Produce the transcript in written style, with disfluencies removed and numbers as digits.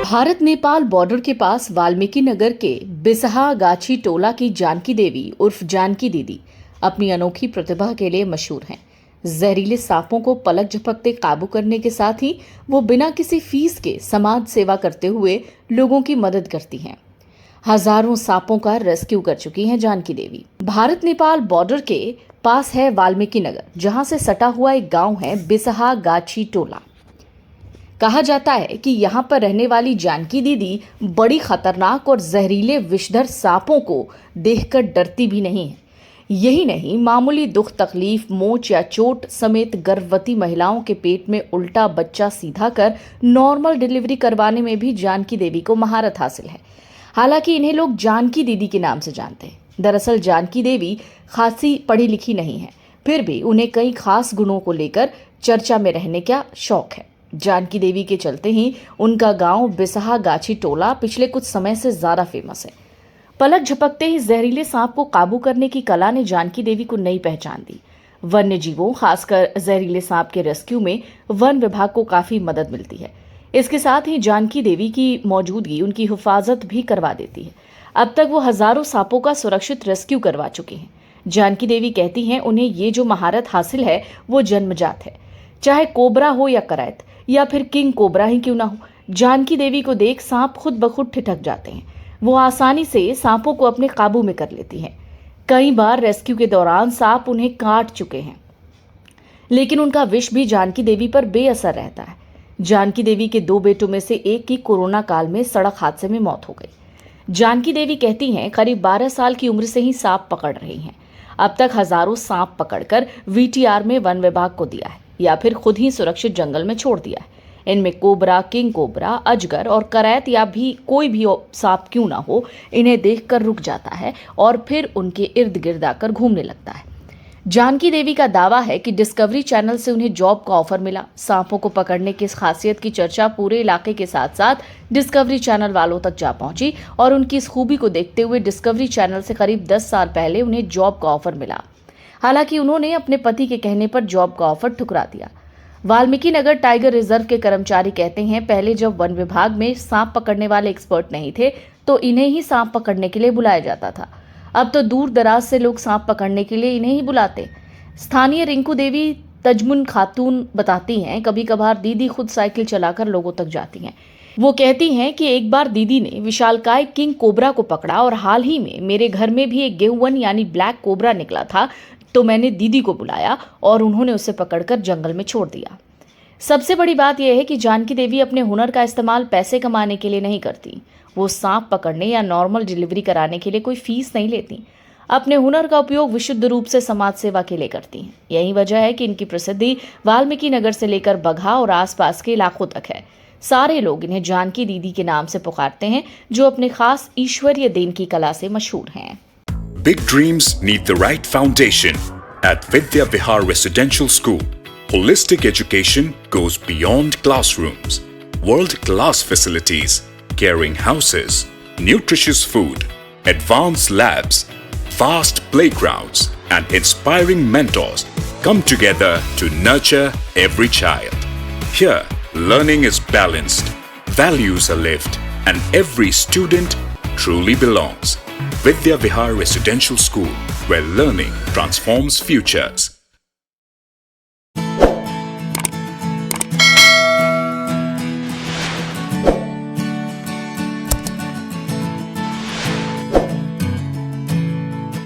Bharat Nepal border के पास वाल्मीकि नगर के बिसहा गाछी टोला की जानकी देवी उर्फ जानकी दीदी अपनी अनोखी प्रतिभा के लिए मशहूर हैं। जहरीले सांपों को पलक झपकते काबू करने के साथ ही वो बिना किसी फीस के समाज सेवा करते हुए लोगों की मदद करती हैं। हजारों सांपों का रेस्क्यू कर चुकी हैं जानकी देवी। भारत नेपाल बॉर्डर के पास है वाल्मीकि नगर, जहां से सटा हुआ एक गांव है बिसहा गाछी टोला। कहा जाता है कि यहाँ पर रहने वाली जानकी दीदी बड़ी खतरनाक और जहरीले विषधर सांपों को देखकर डरती भी नहीं है। यही नहीं, मामूली दुख तकलीफ, मोच या चोट समेत गर्भवती महिलाओं के पेट में उल्टा बच्चा सीधा कर नॉर्मल डिलीवरी करवाने में भी जानकी देवी को महारत हासिल है। हालांकि इन्हें लोग जानकी दीदी के नाम से जानते हैं। दरअसल जानकी देवी खासी पढ़ी लिखी नहीं है, फिर भी उन्हें कई खास गुणों को लेकर चर्चा में रहने का शौक है। जानकी देवी के चलते ही उनका गांव बिसहा गाछी टोला पिछले कुछ समय से ज्यादा फेमस है। पलक झपकते ही जहरीले सांप को काबू करने की कला ने जानकी देवी को नई पहचान दी। वन्य जीवों, खासकर जहरीले सांप के रेस्क्यू में वन विभाग को काफी मदद मिलती है। इसके साथ ही जानकी देवी की मौजूदगी उनकी हिफाजत भी करवा देती है। अब तक वो हजारों सांपों का सुरक्षित रेस्क्यू करवा चुकी हैं। जानकी देवी कहती हैं उन्हें ये जो महारत हासिल है वो जन्मजात है। चाहे कोबरा हो या करैत या फिर किंग कोबरा ही क्यों ना हो, जानकी देवी को देख सांप खुद ब खुद ठिठक जाते हैं। वो आसानी से सांपों को अपने काबू में कर लेती हैं। कई बार रेस्क्यू के दौरान सांप उन्हें काट चुके हैं, लेकिन उनका विष भी जानकी देवी पर बेअसर रहता है। जानकी देवी के 2 बेटों में से एक की कोरोना काल में सड़क हादसे में मौत हो गई। जानकी देवी कहती हैं करीब 12 साल की उम्र से ही सांप पकड़ रही हैं। अब तक हजारों सांप पकड़कर वीटीआर में वन विभाग को दिया है या फिर खुद ही सुरक्षित जंगल में छोड़ दिया है। इनमें कोबरा, किंग कोबरा, अजगर और करैत या भी कोई भी सांप क्यों ना हो, इन्हें देखकर रुक जाता है और फिर उनके इर्द गिर्द आकर घूमने लगता है। जानकी देवी का दावा है कि डिस्कवरी चैनल से उन्हें जॉब का ऑफर मिला। सांपों को पकड़ने की इस खासियत की चर्चा पूरे इलाके के साथ साथ डिस्कवरी चैनल वालों तक जा पहुंची और उनकी इस खूबी को देखते हुए डिस्कवरी चैनल से करीब 10 साल पहले उन्हें जॉब का ऑफर मिला। हालांकि उन्होंने अपने पति के कहने पर जॉब का ऑफर ठुकरा दिया। वाल्मीकि नगर टाइगर रिजर्व के कर्मचारी कहते हैं पहले जब वन विभाग में सांप पकड़ने वाले एक्सपर्ट नहीं थे तो इन्हें ही सांप पकड़ने के लिए बुलाया जाता था। अब तो दूर दराज से लोग सांप पकड़ने के लिए इन्हें ही बुलाते। स्थानीय रिंकू देवी तजमुन खातून बताती हैं कभी कभार दीदी खुद साइकिल चलाकर लोगों तक जाती हैं। वो कहती हैं कि एक बार दीदी ने विशालकाय किंग कोबरा को पकड़ा और हाल ही में मेरे घर में भी एक गेहुवन यानी ब्लैक कोबरा निकला था, तो मैंने दीदी को बुलाया और उन्होंने उसे पकड़कर जंगल में छोड़ दिया। सबसे बड़ी बात यह है कि जानकी देवी अपने हुनर का इस्तेमाल पैसे कमाने के लिए नहीं करती। वो सांप पकड़ने या नॉर्मल डिलीवरी कराने के लिए कोई फीस नहीं लेती। अपने हुनर का उपयोग विशुद्ध रूप से समाज सेवा के लिए करती हैं। यही वजह है कि इनकी प्रसिद्धि वाल्मीकि नगर से लेकर बगहा और आसपास के इलाकों तक है। सारे लोग इन्हें जानकी दीदी के नाम से पुकारते हैं, जो अपने खास ईश्वरीय देन की कला से मशहूर हैं। Big dreams need the right foundation. At Vidya Vihar Residential School, holistic education goes beyond classrooms. World-class facilities, caring houses, nutritious food, advanced labs, vast playgrounds, and inspiring mentors come together to nurture every child. Here, learning is balanced, values are lived, and every student truly belongs. Vidya Vihar Residential School, where learning transforms futures.